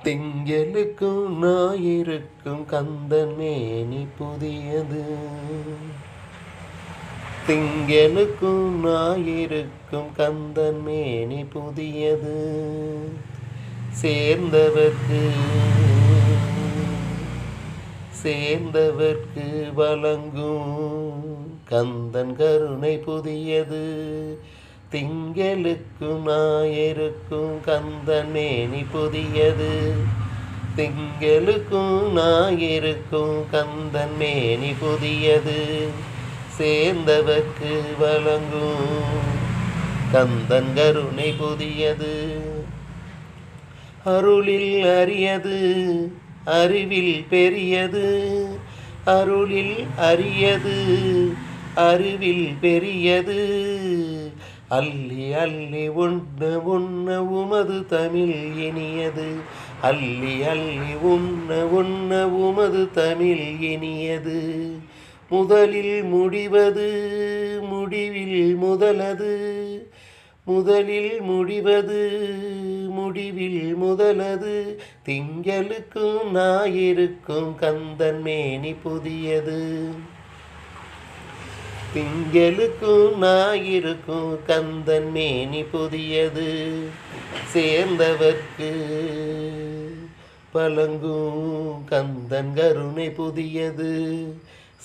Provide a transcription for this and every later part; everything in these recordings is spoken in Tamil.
திங்களுக்கும் ஞாயிறுக்கும் கந்தன் மேனி புதியது. திங்களுக்கும் ஞாயிறுக்கும் கந்தன் மேனி புதியது. சேர்ந்தவர்க்கு வழங்கும் கந்தன் கருணை புதியது. திங்களுக்கும் ஞாயிறுக்கும் கந்தன் மேனி புதியது. திங்களுக்கும் ஞாயிறுக்கும் கந்தன் மேனி புதியது. சேர்ந்தவர்க்கு வழங்கும் கந்தன் கருணை புதியது. அருளில் அரியது அறிவில் பெரியது. அருளில் அரியது அறிவில் பெரியது. அள்ளி அள்ளி உண்ண உண்ண உமது தமிழ் இனியது. அள்ளி அள்ளி உண்ண உண்ண உமது தமிழ் இனியது. முதலில் முடிவது முடிவில் முதலது. முதலில் முடிவது முடிவில் முதலது. திங்களுக்கும் ஞாயிறுக்கும் கந்தன் மேனி புதியது. திங்களுக்கும் ஞாயிறுக்கும் கந்தன் மேனி புதியது. சேர்ந்தவர்க்கு வழங்கும் கந்தன் கருணை புதியது.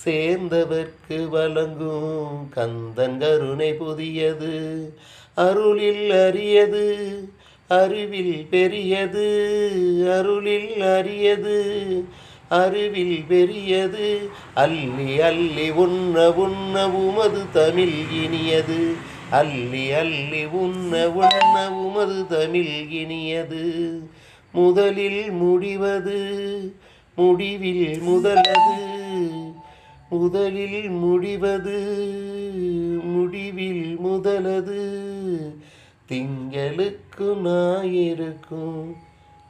சேர்ந்தவர்க்கு வழங்கும் கந்தன் கருணை புதியது. அருளில் அரியது அறிவில் பெரியது. அருளில் அரியது அறிவில் பெரியது. அள்ளி அள்ளி உண்ண உண்ண உமது தமிழ் இனியது. அள்ளி அள்ளி உண்ண உண்ண உமது தமிழ் இனியது. முதலில் முடிவது முடிவில் முதலது. முதலில் முடிவது முடிவில் முதலது. திங்களுக்கும் ஞாயிறுக்கும்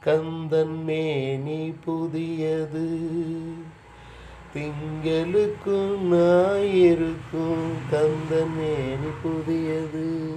கந்தன் மேனி புதியது. திங்களுக்கும் ஞாயிறுக்கும் கந்தன் மேனி புதியது.